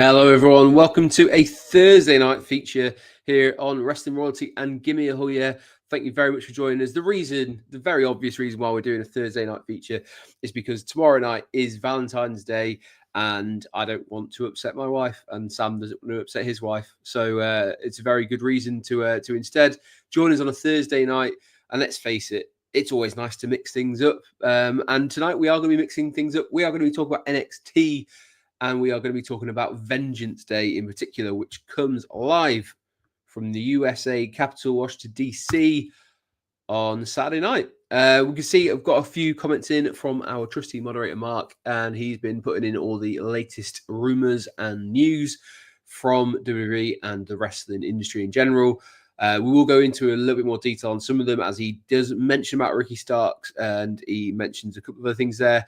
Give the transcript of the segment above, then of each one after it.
Hello, everyone. Welcome to a Thursday night feature here on Wrestling Royalty and Gimme a Hoya. Thank you very much for joining us. The very obvious reason why we're doing a Thursday night feature is because tomorrow night is Valentine's Day and I don't want to upset my wife and Sam doesn't want to upset his wife. So it's a very good reason to instead join us on a Thursday night. And let's face it, it's always nice to mix things up. And tonight we are going to be mixing things up. We are going to be talking about NXT. And we are going to be talking about Vengeance Day in particular, which comes live from the USA capital, Washington, D.C. on Saturday night. We can see I've got a few comments in from our trusty moderator, Mark, and he's been putting in all the latest rumors and news from WWE and the wrestling industry in general. We will go into a little bit more detail on some of them, as he does mention about Ricky Starks, and he mentions a couple of other things there.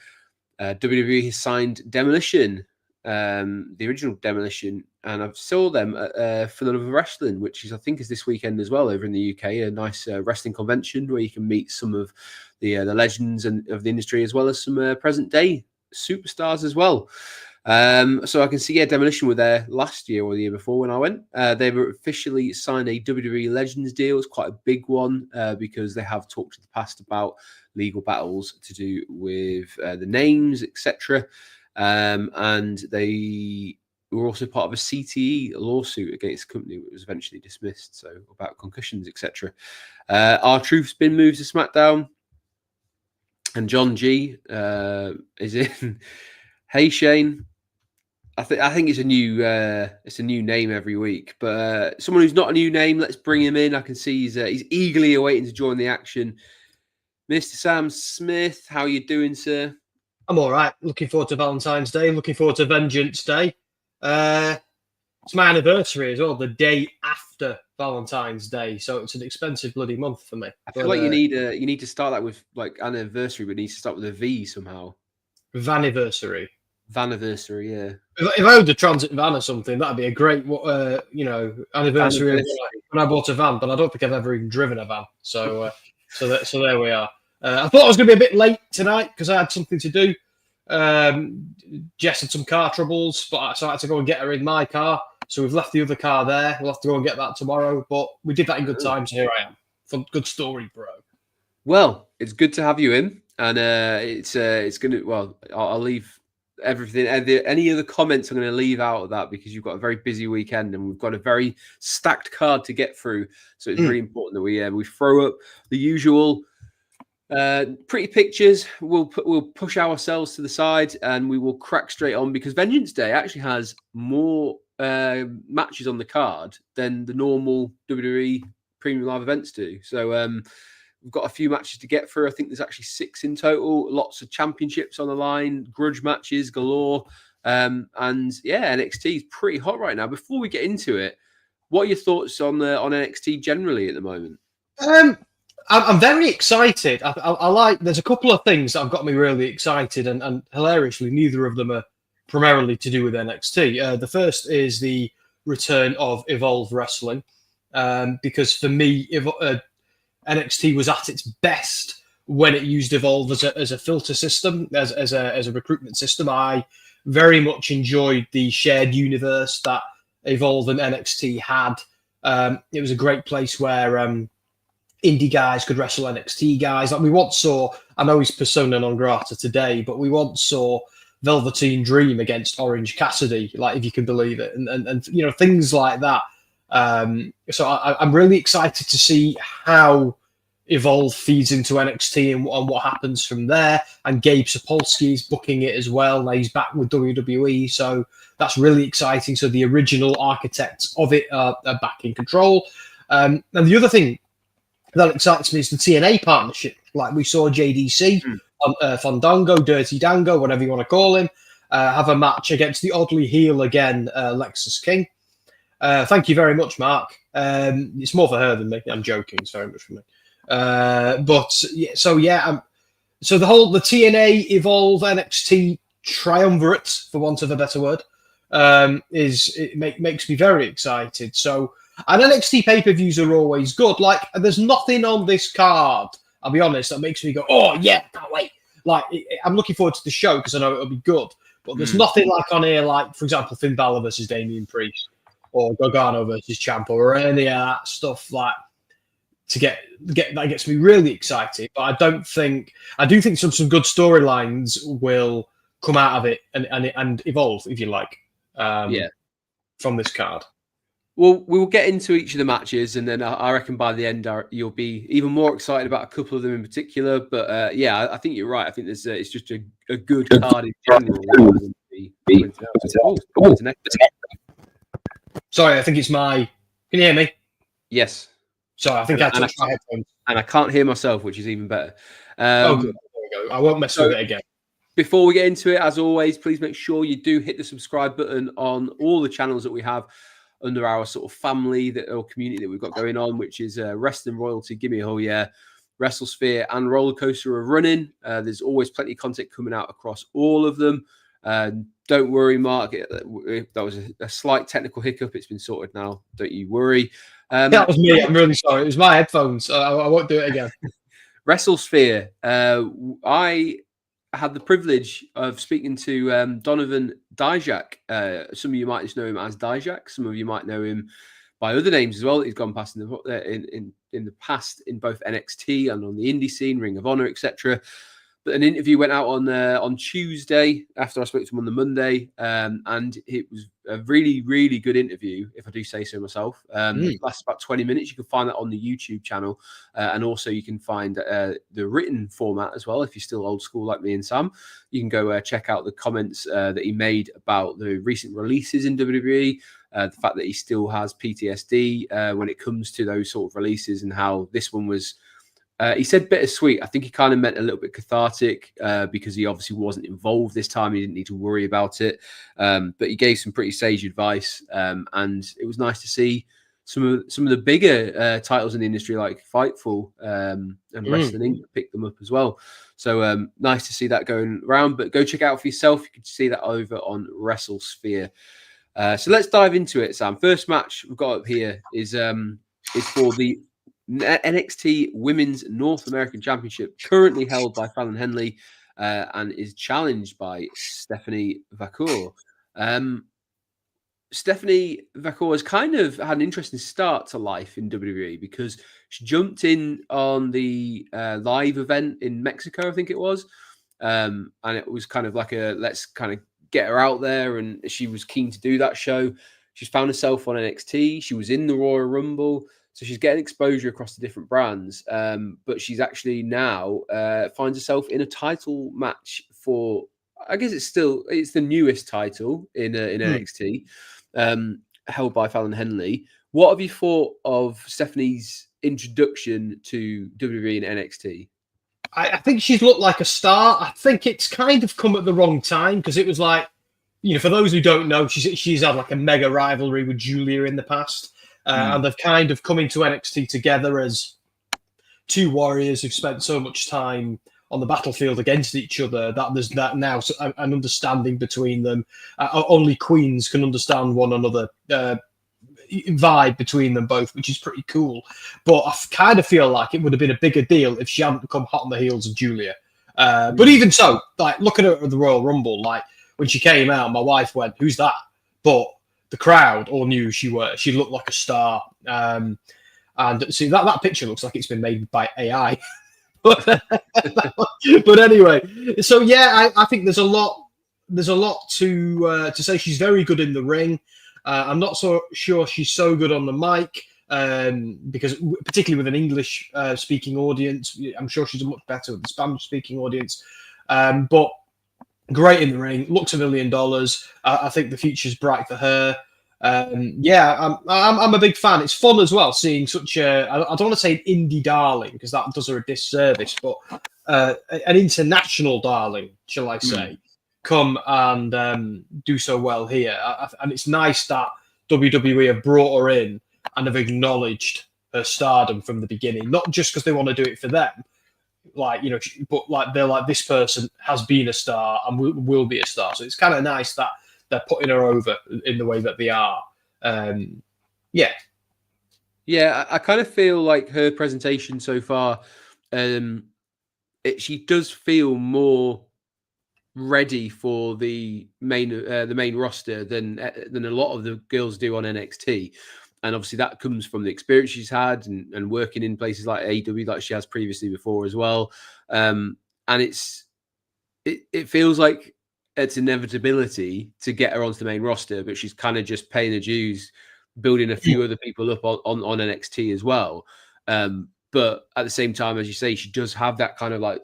WWE has signed Demolition, the original Demolition, and I've saw them for the Love of Wrestling, which is I think is this weekend as well over in the UK. A nice wrestling convention where you can meet some of the legends of the industry, as well as some present day superstars as well. So I can see Demolition were there last year or the year before when I went. They've officially signed a WWE Legends deal. It's quite a big one because they have talked in the past about legal battles to do with the names, etc. And they were also part of a CTE lawsuit against the company, which was eventually dismissed. So about concussions, etc. R-Truth's been moved to SmackDown, and John G is in. Hey Shane, I think it's a new name every week, but someone who's not a new name, let's bring him in. I can see he's eagerly awaiting to join the action. Mr. Sam Smith, how are you doing, sir? I'm all right. Looking forward to Valentine's Day. Looking forward to Vengeance Day. It's my anniversary as well, the day after Valentine's Day. So it's an expensive bloody month for me. I feel like you need to start that with like anniversary, but it needs to start with a V somehow. Vaniversary. Vaniversary, yeah. If I owned a transit van or something, that'd be a great, anniversary when I bought a van. But I don't think I've ever even driven a van. So there we are. I thought I was going to be a bit late tonight because I had something to do. Jess had some car troubles, so I had to go and get her in my car. So we've left the other car there. We'll have to go and get that tomorrow. But we did that in good time, so here I am. Fun, good story, bro. Well, it's good to have you in, and it's going to. Well, I'll leave everything. Any other comments I'm going to leave out of that because you've got a very busy weekend and we've got a very stacked card to get through. So it's really important that we throw up the usual. Pretty pictures. We'll push ourselves to the side and we will crack straight on because Vengeance Day actually has more matches on the card than the normal WWE premium live events do. So we've got a few matches to get through. I think there's actually 6 in total. Lots of championships on the line, grudge matches galore, and yeah, NXT is pretty hot right now. Before we get into it, what are your thoughts on NXT generally at the moment? I'm very excited. I like. There's a couple of things that have got me really excited, and hilariously, neither of them are primarily to do with NXT. The first is the return of Evolve Wrestling, because for me, NXT was at its best when it used Evolve as a filter system, as a recruitment system. I very much enjoyed the shared universe that Evolve and NXT had. It was a great place where indie guys could wrestle NXT guys. Like we once saw, I know he's persona non grata today, but we once saw Velveteen Dream against Orange Cassidy, like if you can believe it, and things like that. So I'm really excited to see how Evolve feeds into NXT and what happens from there. And Gabe Sapolsky is booking it as well. Now he's back with WWE, so that's really exciting. So the original architects of it are back in control. And the other thing that excites me is the TNA partnership. Like we saw JDC, Fandango, Dirty Dango, whatever you want to call him, have a match against the oddly heel again, Lexus King. Thank you very much, Mark. It's more for her than me. I'm joking. It's very much for me. So the TNA Evolve NXT triumvirate, for want of a better word, makes me very excited. So. And NXT pay-per-views are always good. Like, there's nothing on this card, I'll be honest, that makes me go, oh, yeah, can't wait. Like, I'm looking forward to the show because I know it'll be good. But there's nothing like on here, like, for example, Finn Balor versus Damian Priest or Gargano versus Ciampa or any of that stuff like to get that gets me really excited. But I do think some good storylines will come out of it and evolve, if you like, from this card. Well, we will get into each of the matches, and then I reckon by the end you'll be even more excited about a couple of them in particular. But I think you're right. I think it's just a good card in general. Sorry, I think it's my. Can you hear me? Yes. Sorry, I think I touched my headphones. And I can't hear myself, which is even better. Good. There we go. I won't mess with it again. Before we get into it, as always, please make sure you do hit the subscribe button on all the channels that we have under our sort of family or community that we've got going on, which is Wrestling Royalty, Gimme a Hell Yeah, WrestleSphere, and Roller Coaster are running. There's always plenty of content coming out across all of them. Don't worry, Mark. That was a slight technical hiccup. It's been sorted now. Don't you worry. That was me. I'm really sorry. It was my headphones. I won't do it again. WrestleSphere. I had the privilege of speaking to Donovan Dijak. Some of you might just know him as Dijak. Some of you might know him by other names as well that he's gone past in the past in both NXT and on the indie scene, Ring of Honor, etc. But an interview went out on Tuesday after I spoke to him on the Monday, and it was a really, really good interview, if I do say so myself. It lasts about 20 minutes. You can find that on the YouTube channel, and also you can find the written format as well. If you're still old school like me and Sam, you can go check out the comments that he made about the recent releases in WWE, the fact that he still has PTSD when it comes to those sort of releases, and how this one was. He said bittersweet. I think he kind of meant a little bit cathartic because he obviously wasn't involved this time. He didn't need to worry about it. But he gave some pretty sage advice. And it was nice to see some of the bigger titles in the industry like Fightful and Wrestling Inc. pick them up as well. So nice to see that going around. But go check it out for yourself. You can see that over on WrestleSphere. So let's dive into it, Sam. First match we've got up here is for the NXT Women's North American Championship, currently held by Fallon Henley, and is challenged by Stephanie Vaquer. Stephanie Vaquer has kind of had an interesting start to life in WWE because she jumped in on the live event in Mexico, I think it was, and it was kind of like let's kind of get her out there, and she was keen to do that show. She's found herself on NXT. She was in the Royal Rumble. So she's getting exposure across the different brands, but she's actually now finds herself in a title match for, I guess it's the newest title in NXT, held by Fallon Henley. What have you thought of Stephanie's introduction to WWE and NXT? I think she's looked like a star. I think it's kind of come at the wrong time because it was like, for those who don't know, she's had like a mega rivalry with Giulia in the past. And they've kind of come into NXT together as two warriors who've spent so much time on the battlefield against each other that there's that now an understanding between them. Only queens can understand one another. Vibe between them both, which is pretty cool. But I kind of feel like it would have been a bigger deal if she hadn't come hot on the heels of Giulia. But even so, like looking at her at the Royal Rumble, like when she came out, my wife went, "Who's that?" But the crowd all knew she looked like a star. And see that picture looks like it's been made by AI. but anyway, so yeah, I think there's a lot to say. She's very good in the ring. I'm not so sure she's so good on the mic because particularly with an English speaking audience, I'm sure she's much better with the Spanish speaking audience. But great in the ring, looks $1 million. I think the future's bright for her. I'm a big fan. It's fun as well seeing such I don't want to say an indie darling because that does her a disservice, but an international darling, shall I say, come and do so well here. And it's nice that WWE have brought her in and have acknowledged her stardom from the beginning, not just because they want to do it for them. But like they're like, this person has been a star and will be a star. So it's kind of nice that they're putting her over in the way that they are. Yeah, I kind of feel like her presentation so far, she does feel more ready for the main roster than a lot of the girls do on NXT. And obviously that comes from the experience she's had and working in places like AEW, like she has previously before as well. And it feels like it's inevitability to get her onto the main roster, but she's kind of just paying the dues, building a few other people up on NXT as well. But at the same time, as you say, she does have that kind of like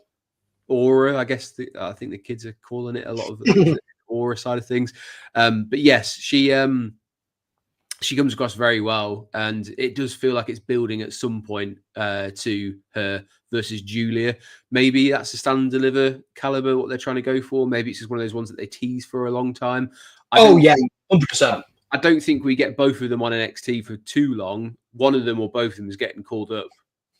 aura, I guess. I think the kids are calling it a lot of the aura side of things. But yes, she comes across very well, and it does feel like it's building at some point to her versus Giulia. Maybe that's a stand and deliver caliber, what they're trying to go for. Maybe it's just one of those ones that they tease for a long time. 100%. I don't think we get both of them on NXT for too long. One of them or both of them is getting called up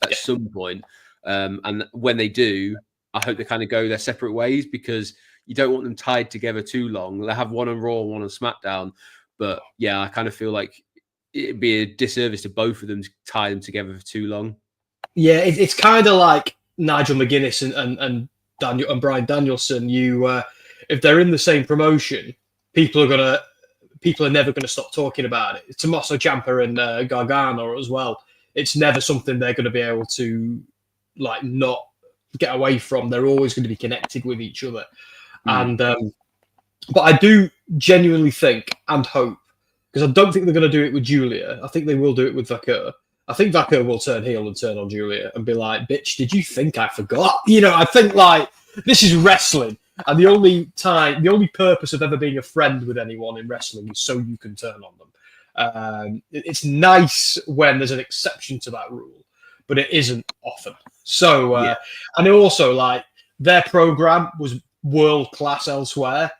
at some point. And when they do, I hope they kind of go their separate ways, because you don't want them tied together too long. They have one on Raw, one on SmackDown. But yeah, I kind of feel like it'd be a disservice to both of them to tie them together for too long. Yeah, it's kind of like Nigel McGuinness and Bryan Danielson. If they're in the same promotion, people are never gonna stop talking about it. Tommaso Ciampa and Gargano as well. It's never something they're going to be able to like not get away from. They're always going to be connected with each other. And but I do genuinely think and hope, because I don't think they're going to do it with Giulia. I think they will do it with Vaquer. I think Vaquer will turn heel and turn on Giulia and be like, bitch, did you think I forgot? I think like this is wrestling. And the only purpose of ever being a friend with anyone in wrestling is so you can turn on them. It's nice when there's an exception to that rule, but it isn't often. So, and also like their program was world class elsewhere.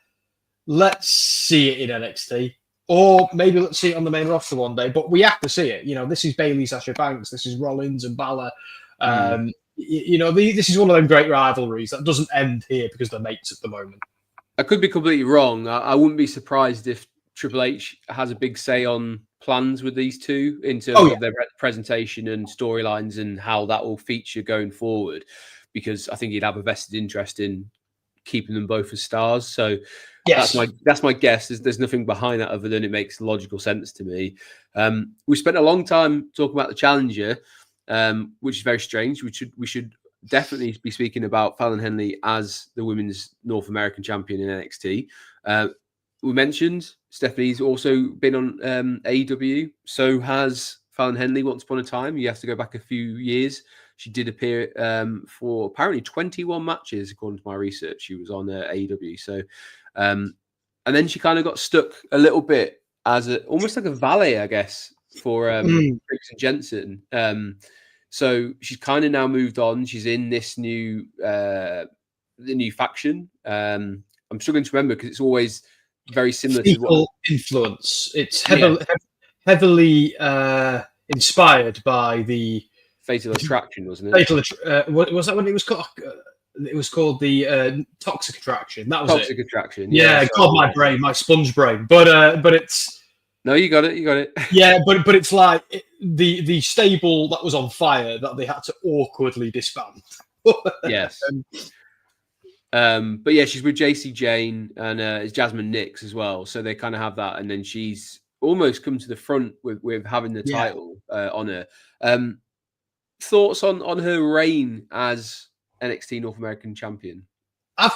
Let's see it in NXT, or maybe let's see it on the main roster one day. But we have to see it. This is Bayley, Sasha Banks. This is Rollins and Balor. This is one of them great rivalries that doesn't end here because they're mates at the moment. I could be completely wrong. I wouldn't be surprised if Triple H has a big say on plans with these two in terms of their presentation and storylines and how that will feature going forward, because I think he'd have a vested interest in keeping them both as stars. So that's my guess. There's nothing behind that other than it makes logical sense to me. We spent a long time talking about the challenger, which is very strange. We should definitely be speaking about Fallon Henley as the women's North American champion in NXT. We mentioned Stephanie's also been on AEW. So has Fallon Henley once upon a time. You have to go back a few years. She did appear for apparently 21 matches, according to my research. She was on AEW. So, and then she kind of got stuck a little bit as almost like a valet, I guess, for Briggs and Jensen. So she's kind of now moved on. She's in this the new faction. I'm struggling to remember because it's always very similar to what influence. It's heavily inspired by the Fatal Attraction, wasn't it? Was that when it was called? It was called the Toxic Attraction. That was Toxic Attraction. Yeah, God, my brain, my sponge brain. But it's no, you got it. You got it. Yeah, but it's like the stable that was on fire that they had to awkwardly disband. Yes. But yeah, she's with JC Jane and it's Jasmine Nix as well. So they kind of have that, and then she's almost come to the front with having the title on her. Thoughts on her reign as NXT North American champion? I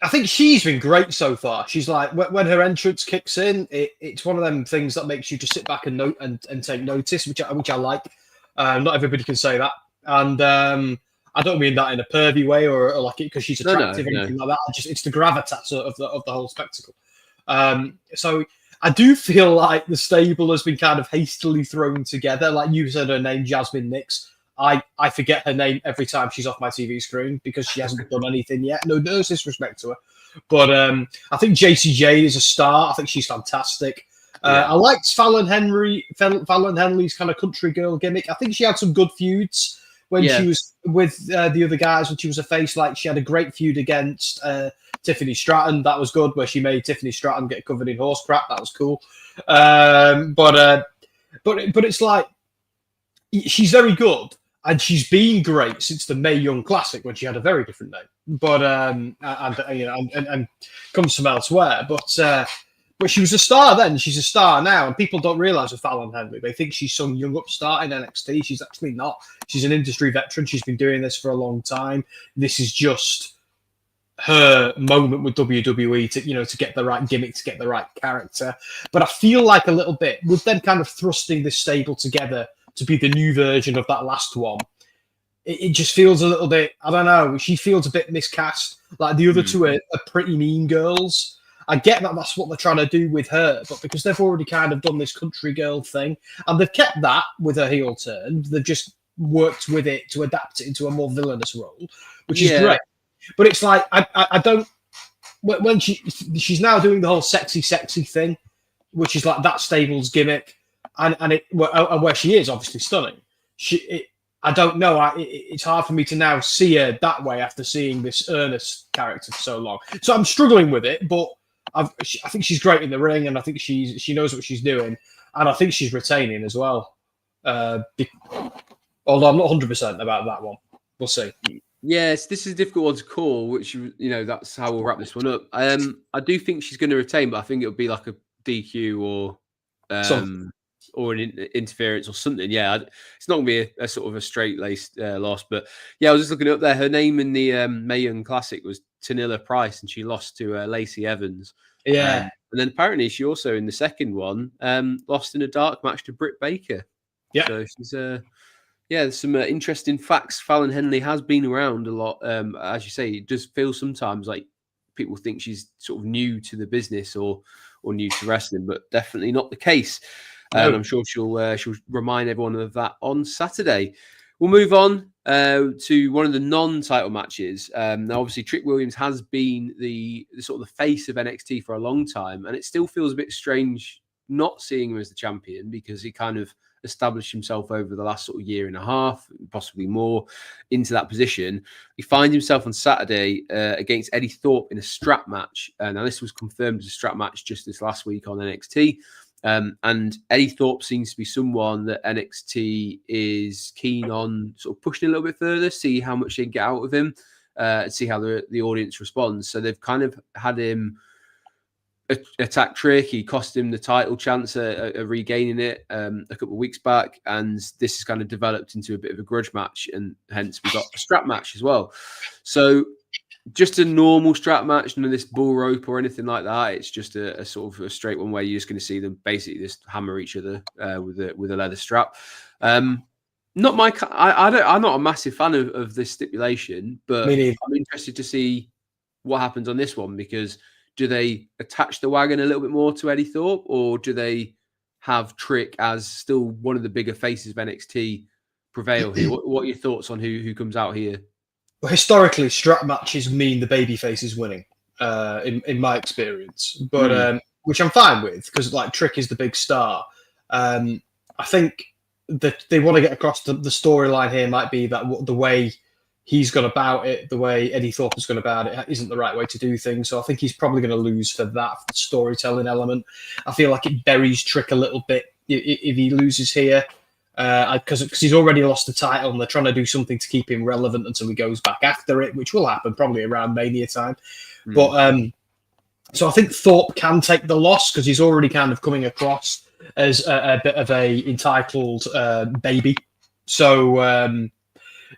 think she's been great so far. She's like, when her entrance kicks in, it's one of them things that makes you just sit back and take notice, which I like. Not everybody can say that, and I don't mean that in a pervy way or like it because she's attractive or anything like that. It's the gravitas of the whole spectacle. So I do feel like the stable has been kind of hastily thrown together. Like you said, her name, Jasmine Nix. I forget her name every time she's off my TV screen because she hasn't done anything yet. No disrespect to her. But I think JC Jade is a star. I think she's fantastic. I liked Fallon Henley's kind of country girl gimmick. I think she had some good feuds when she was with the other guys when she was a face. Like she had a great feud against Tiffany Stratton. That was good, where she made Tiffany Stratton get covered in horse crap. That was cool. But it's like she's very good. And she's been great since the Mae Young Classic when she had a very different name, but and comes from elsewhere. But she was a star then. She's a star now, and people don't realize with Fallon Henley. They think she's some young upstart in NXT. She's actually not. She's an industry veteran. She's been doing this for a long time. This is just her moment with WWE to get the right gimmick, to get the right character. But I feel like a little bit with them kind of thrusting this stable together to be the new version of that last one. It just feels a little bit, I don't know, she feels a bit miscast. Like the other two are pretty mean girls. I get that that's what they're trying to do with her, but because they've already kind of done this country girl thing, and they've kept that with her heel turn, they've just worked with it to adapt it into a more villainous role, which is great. But it's like, I don't, when she's now doing the whole sexy thing, which is like that stable's gimmick, and where she is obviously stunning. I don't know. It's hard for me to now see her that way after seeing this earnest character for so long. So I'm struggling with it, but I think she's great in the ring, and I think she knows what she's doing, and I think she's retaining as well. Although I'm not 100% about that one. We'll see. Yes, this is a difficult one to call, which, that's how we'll wrap this one up. I do think she's going to retain, but I think it'll be like a DQ or an interference or something. Yeah, it's not going to be a sort of a straight-laced loss. But yeah, I was just looking up there. Her name in the Mae Young Classic was Tanilla Price, and she lost to Lacey Evans. Yeah. And then apparently she also, in the second one, lost in a dark match to Britt Baker. Yeah. So she's... there's some interesting facts. Fallon Henley has been around a lot. As you say, it does feel sometimes like people think she's sort of new to the business or new to wrestling, but definitely not the case. And I'm sure she'll remind everyone of that on Saturday. We'll move on to one of the non-title matches. Now, obviously, Trick Williams has been the sort of the face of NXT for a long time, and it still feels a bit strange not seeing him as the champion because he kind of established himself over the last sort of year and a half, possibly more, into that position. He finds himself on Saturday against Eddy Thorpe in a strap match. Now, this was confirmed as a strap match just this last week on NXT. And Eddy Thorpe seems to be someone that NXT is keen on sort of pushing a little bit further, see how much they can get out of him, and see how the audience responds. So they've kind of had him attack Trick. He cost him the title chance of regaining it a couple of weeks back, and this has kind of developed into a bit of a grudge match, and hence we got a strap match as well. So just a normal strap match, none of this bull rope or anything like that. It's just a sort of a straight one where you're just going to see them basically just hammer each other with a leather strap. I'm not a massive fan of this stipulation, but I'm interested to see what happens on this one, because do they attach the wagon a little bit more to Eddy Thorpe, or do they have Trick as still one of the bigger faces of NXT prevail here? What are your thoughts on who comes out here? Well, historically, strap matches mean the babyface is winning, in my experience. But which I'm fine with, because like Trick is the big star. I think that they want to get across the storyline here might be that the way he's gone about it, the way Eddy Thorpe has gone about it, isn't the right way to do things. So I think he's probably going to lose for that, for the storytelling element. I feel like it buries Trick a little bit if he loses here, because he's already lost the title and they're trying to do something to keep him relevant until he goes back after it, which will happen probably around Mania time. But so I think Thorpe can take the loss because he's already kind of coming across as a bit of a entitled baby. So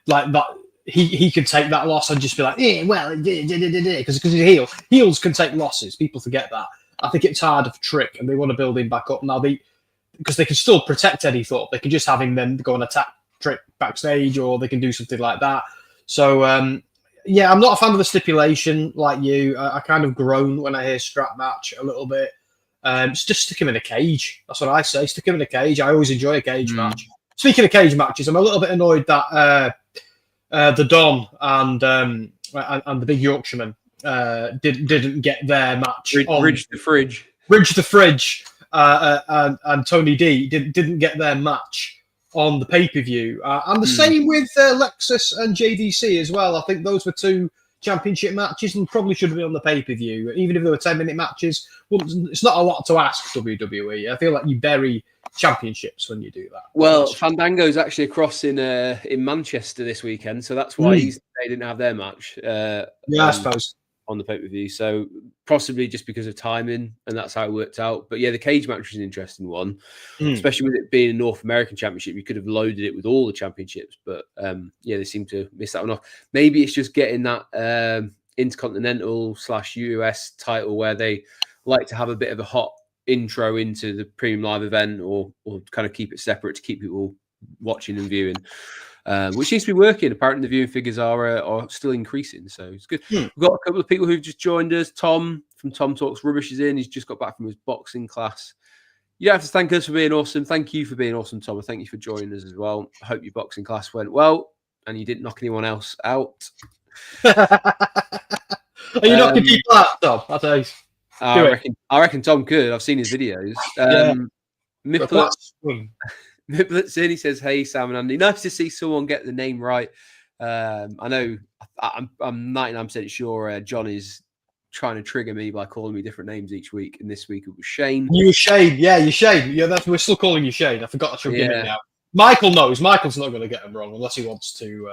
like that. He could take that loss and just be like, because he's a heel. Heels can take losses. People forget that. I think it's hard for Trick, and they want to build him back up now. Because they can still protect Eddy Thorpe. They can just have him then go and attack Trick backstage, or they can do something like that. So I'm not a fan of the stipulation like you. I kind of groan when I hear strap match a little bit. Just stick him in a cage. That's what I say. Stick him in a cage. I always enjoy a cage match. Speaking of cage matches, I'm a little bit annoyed that the Don and the Big Yorkshireman didn't get their match. Ridge the Fridge. And Tony D didn't get their match on the pay-per-view. And the same with Lexus and JDC as well. I think those were two championship matches and probably should have been on the pay-per-view. Even if they were 10-minute matches, it's not a lot to ask, WWE. I feel like you bury championships when you do that. Well, Fandango's actually across in Manchester this weekend, so that's why they didn't have their match. I suppose. On the pay-per-view, so possibly just because of timing, and that's how it worked out. But yeah, the cage match was an interesting one, especially with it being a North American championship. You could have loaded it with all the championships, but yeah, they seem to miss that one off. Maybe it's just getting that Intercontinental / US title where they like to have a bit of a hot intro into the premium live event, or kind of keep it separate to keep people watching and viewing. Which seems to be working. Apparently, the viewing figures are still increasing, so it's good. We've got a couple of people who've just joined us. Tom from Tom Talks Rubbish is in. He's just got back from his boxing class. You don't have to thank us for being awesome. Thank you for being awesome, Tom, and thank you for joining us as well. I hope your boxing class went well and you didn't knock anyone else out. Are you knocking people out, Tom? I'll tell you. I reckon Tom could. I've seen his videos. Miplets in, he says, "Hey Sam and Andy, nice to see someone get the name right." I know I'm 99% sure John is trying to trigger me by calling me different names each week, and this week it was Shane. You were Shane, you're Shane. Yeah, we're still calling you Shane. I forgot that's your gimmick now. Michael knows. Michael's not going to get him wrong unless he wants to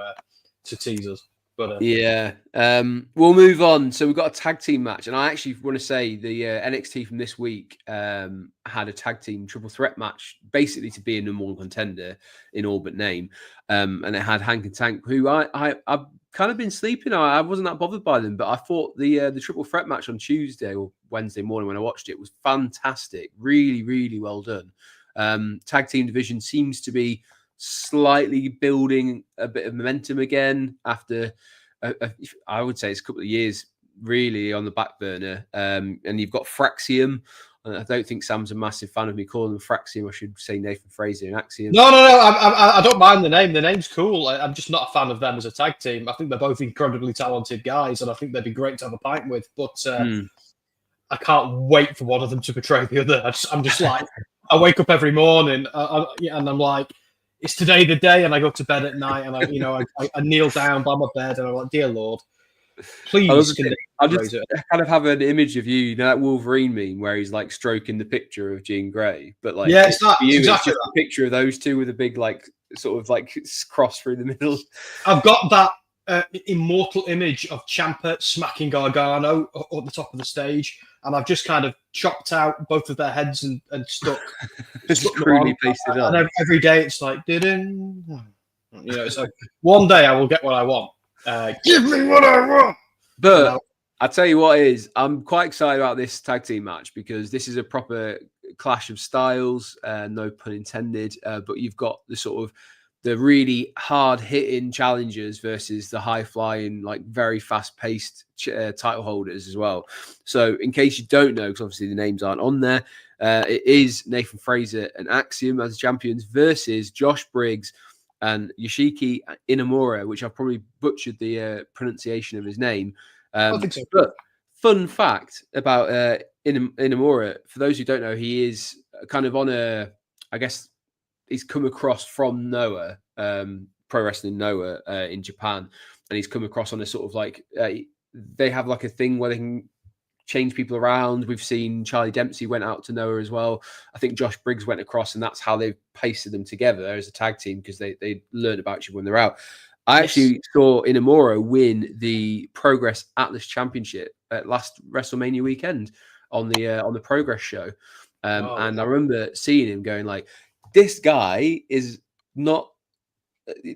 tease us. But we'll move on. So we've got a tag team match, and I actually want to say the NXT from this week had a tag team triple threat match, basically to be a number one contender in all but name, and it had Hank and Tank, who I've kind of been sleeping. I wasn't that bothered by them, but I thought the triple threat match on Tuesday or Wednesday morning when I watched it was fantastic, really, really well done. Tag team division seems to be slightly building a bit of momentum again after I would say it's a couple of years really on the back burner. And you've got Fraxium. I don't think Sam's a massive fan of me calling them Fraxium. I should say Nathan Frazer and Axiom. No. I don't mind the name. The name's cool. I'm just not a fan of them as a tag team. I think they're both incredibly talented guys, and I think they'd be great to have a pint with. But I can't wait for one of them to betray the other. I'm just like, I wake up every morning and I'm like, it's today the day, and I go to bed at night, and I kneel down by my bed, and I'm like, dear Lord, please. I just kind of have an image of you know, that Wolverine meme where he's like stroking the picture of Jean Grey, but like, yeah, it's not for you, exactly it's just a picture of those two with a big like sort of like cross through the middle. I've got that immortal image of Ciampa smacking Gargano at the top of the stage, and I've just kind of chopped out both of their heads and stuck. Just crudely pasted on. And every day it's like, it's like one day I will get what I want. Give me what I want. But I tell you what I'm quite excited about this tag team match because this is a proper clash of styles, no pun intended. But you've got the sort of the really hard-hitting challengers versus the high-flying, like very fast-paced title holders as well. So in case you don't know, because obviously the names aren't on there, it is Nathan Frazer and Axiom as champions versus Josh Briggs and Yoshiki Inamura, which I've probably butchered the pronunciation of his name. I think so. But fun fact about Inamura, for those who don't know, he is kind of on I guess, he's come across from Noah, Pro Wrestling Noah in Japan, and he's come across on a sort of like they have like a thing where they can change people around. We've seen Charlie Dempsey went out to Noah as well. I think Josh Briggs went across, and that's how they've pasted them together as a tag team because they learned about each other when they're out. I actually saw Inamura win the Progress Atlas Championship at last WrestleMania weekend on the Progress show, and I remember seeing him going like, this guy is not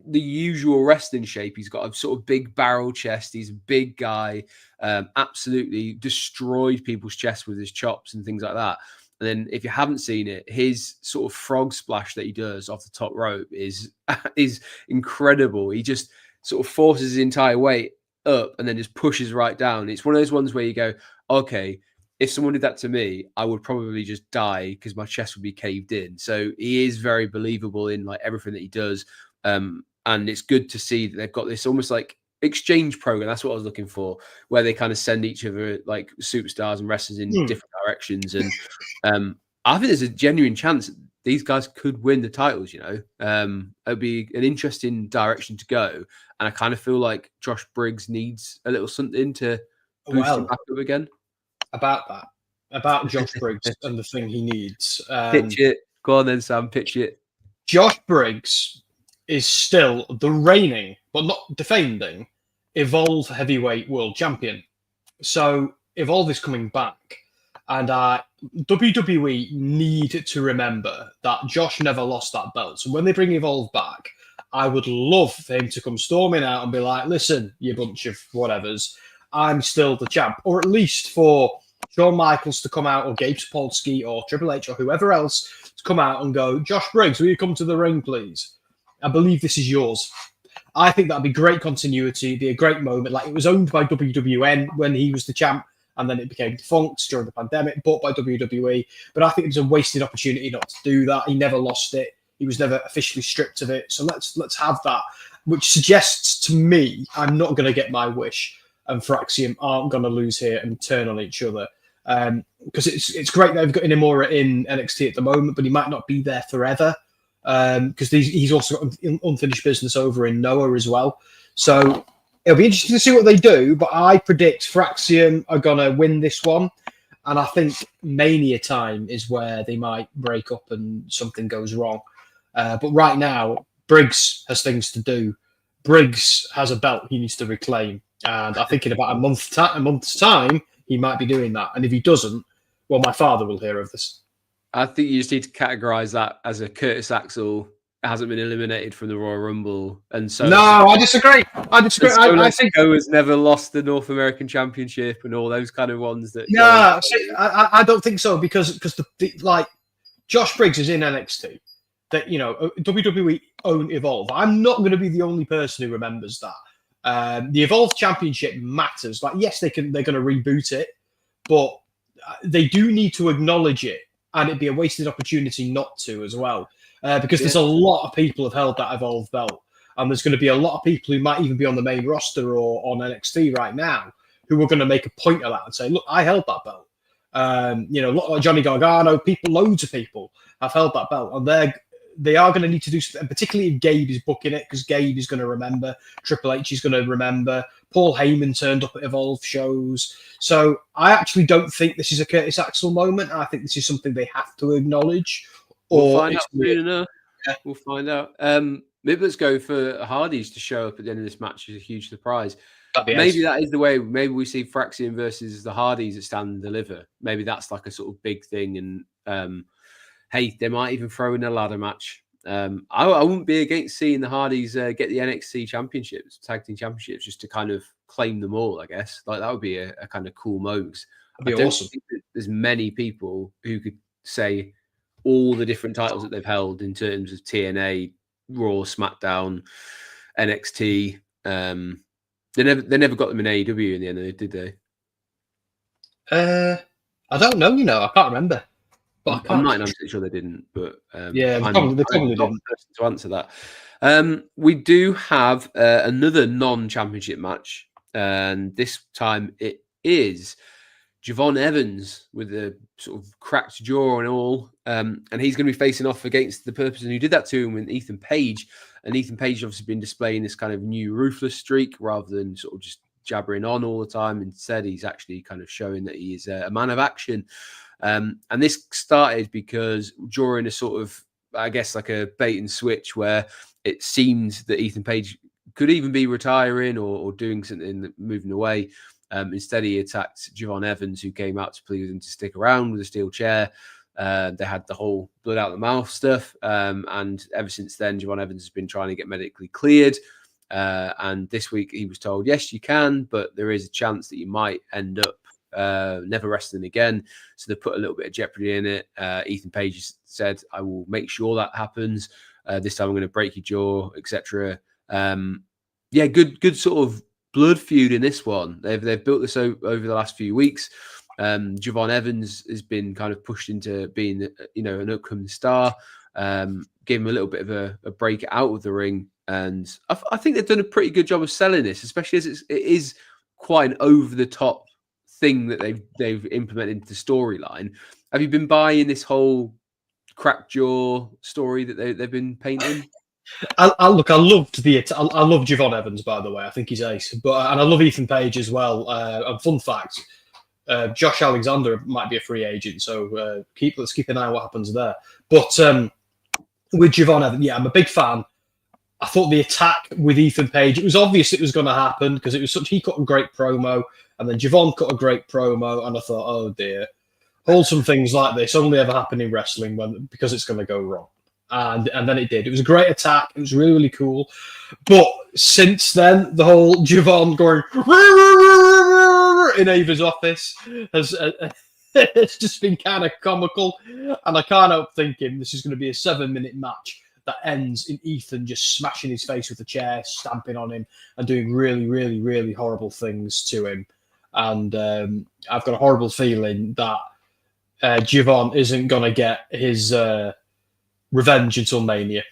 the usual wrestling shape. He's got a sort of big barrel chest. He's a big guy, absolutely destroyed people's chests with his chops and things like that. And then if you haven't seen it, his sort of frog splash that he does off the top rope is incredible. He just sort of forces his entire weight up and then just pushes right down. It's one of those ones where you go, okay, if someone did that to me, I would probably just die because my chest would be caved in. So he is very believable in like everything that he does. And it's good to see that they've got this almost like exchange program. That's what I was looking for, where they kind of send each other like superstars and wrestlers in different directions. And I think there's a genuine chance these guys could win the titles. It'd be an interesting direction to go, and I kind of feel like Josh Briggs needs a little something to boost him back up again. About Josh Briggs and the thing he needs. Pitch it. Go on then, Sam. Pitch it. Josh Briggs is still the reigning, but not defending, Evolve Heavyweight World Champion. So Evolve is coming back, and WWE need to remember that Josh never lost that belt. So when they bring Evolve back, I would love for him to come storming out and be like, listen, you bunch of whatevers, I'm still the champ. Or at least for Shawn Michaels to come out, or Gabe Sapolsky, or Triple H, or whoever else to come out and go, Josh Briggs, will you come to the ring, please? I believe this is yours. I think that'd be great continuity, be a great moment. Like, it was owned by WWN when he was the champ, and then it became defunct during the pandemic, bought by WWE. But I think it was a wasted opportunity not to do that. He never lost it. He was never officially stripped of it. So let's have that, which suggests to me I'm not going to get my wish, and Axiom aren't going to lose here and turn on each other. Because it's great that they've got Inamura in NXT at the moment, but he might not be there forever. Because he's also got unfinished business over in Noah as well. So it'll be interesting to see what they do, but I predict Axiom are going to win this one. And I think Mania time is where they might break up and something goes wrong. But right now, Briggs has things to do. Briggs has a belt he needs to reclaim. And I think in about a month's time, he might be doing that. And if he doesn't, well, my father will hear of this. I think you just need to categorize that as a Curtis Axel hasn't been eliminated from the Royal Rumble, and so I disagree. I think Go has never lost the North American Championship and all those kind of ones. That I don't think so, because like Josh Briggs is in NXT. That WWE own Evolve. I'm not going to be the only person who remembers that. The Evolve Championship matters. Like, yes, they're going to reboot it, but they do need to acknowledge it. And it'd be a wasted opportunity not to as well. Because there's a lot of people who have held that Evolve belt. And there's going to be a lot of people who might even be on the main roster or on NXT right now who are going to make a point of that and say, look, I held that belt. Like Johnny Gargano, loads of people have held that belt. And they are going to need to do something, particularly if Gabe is booking it, because Gabe is going to remember. Triple H is going to remember. Paul Heyman turned up at Evolve shows. So I actually don't think this is a Curtis Axel moment. I think this is something they have to acknowledge. We'll find out soon enough. Yeah. We'll find out. Maybe let's go for Hardys to show up at the end of this match as a huge surprise. Maybe that is the way. Maybe we see Axiom versus the Hardys at Stand and Deliver. Maybe that's like a sort of big thing. And hey, they might even throw in a ladder match. I wouldn't be against seeing the Hardys get the NXT championships, tag team championships, just to kind of claim them all, I guess. Like, that would be a kind of cool moment. I don't think that there's many people who could say all the different titles that they've held in terms of TNA, Raw, SmackDown, NXT. They never got them in AEW in the end, did they? I don't know. I can't remember. But I'm 99% sure they didn't. But they probably didn't. To answer that, we do have another non-championship match, and this time it is Javon Evans with a sort of cracked jaw and all, and he's going to be facing off against the person who did that to him with Ethan Page. And Ethan Page has obviously been displaying this kind of new ruthless streak rather than sort of just jabbering on all the time. Instead, he's actually kind of showing that he is a man of action. And this started because during a sort of, I guess, like a bait and switch where it seemed that Ethan Page could even be retiring or doing something, moving away. Instead, he attacked Javon Evans, who came out to plead with him to stick around with a steel chair. They had the whole blood out the mouth stuff. And ever since then, Javon Evans has been trying to get medically cleared. And this week he was told, yes, you can, but there is a chance that you might end up never wrestling again. So they put a little bit of jeopardy in it. Ethan Page said, I will make sure that happens. This time I'm going to break your jaw, etc. Good sort of blood feud in this one. They've built this over the last few weeks. Javon Evans has been kind of pushed into being, an upcoming star. Gave him a little bit of a break out of the ring. And I think they've done a pretty good job of selling this, especially as it is quite an over-the-top thing that they've implemented into the storyline. Have you been buying this whole cracked jaw story that they've been painting? I loved I love Javon Evans, by the way. I think he's ace. And I love Ethan Page as well. And fun fact, Josh Alexander might be a free agent, so let's keep an eye on what happens there. But with Javon Evans, yeah, I'm a big fan. I thought the attack with Ethan Page, it was obvious it was going to happen because he cut a great promo, and then Javon cut a great promo, and I thought, oh dear, wholesome things like this only ever happen in wrestling because it's going to go wrong. And then it did. It was a great attack. It was really, really cool. But since then, the whole Javon going in Ava's office has it's just been kind of comical. And I can't help thinking this is going to be a 7-minute match that ends in Ethan just smashing his face with a chair, stamping on him, and doing really, really, really horrible things to him. And I've got a horrible feeling that Javon isn't going to get his revenge until Mania.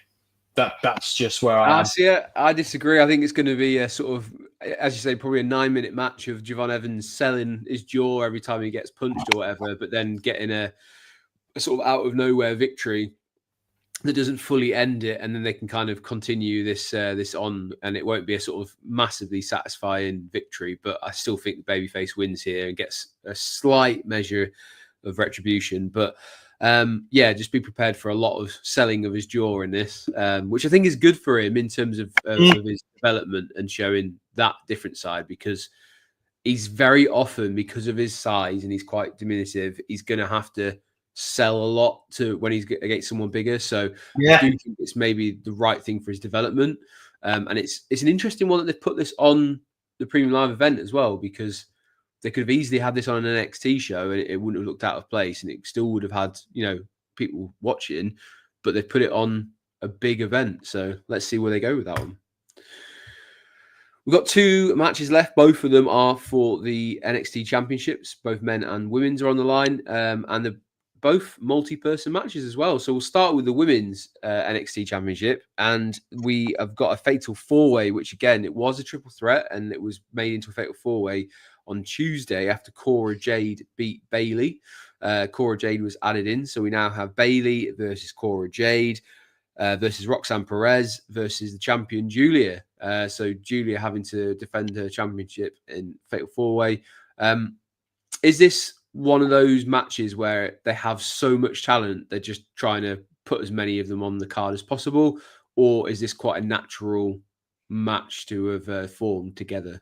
That's just where I am. See it. I disagree. I think it's going to be a sort of, as you say, probably a 9-minute match of Javon Evans selling his jaw every time he gets punched or whatever, but then getting a sort of out of nowhere victory that doesn't fully end it, and then they can kind of continue this on, and it won't be a sort of massively satisfying victory. But I still think the babyface wins here and gets a slight measure of retribution. But just be prepared for a lot of selling of his jaw in this, which I think is good for him in terms of his development and showing that different side, because he's very often, because of his size and he's quite diminutive, he's going to have to sell a lot to when he's against someone bigger. So I do think it's maybe the right thing for his development. And it's an interesting one that they've put this on the Premium Live event as well, because they could have easily had this on an NXT show and it wouldn't have looked out of place, and it still would have had, people watching, but they've put it on a big event. So let's see where they go with that one. We've got 2 matches left. Both of them are for the NXT championships. Both men and women's are on the line, and they're both multi-person matches as well. So we'll start with the women's NXT championship, and we have got a fatal 4-way, which again, it was a triple threat, and it was made into a fatal 4-way on Tuesday after Cora Jade beat Bayley. Cora Jade was added in, so we now have Bayley versus Cora Jade versus Roxanne Perez versus the champion Giulia. So Giulia having to defend her championship in fatal 4-way. Is this one of those matches where they have so much talent, they're just trying to put as many of them on the card as possible, or is this quite a natural match to have formed together?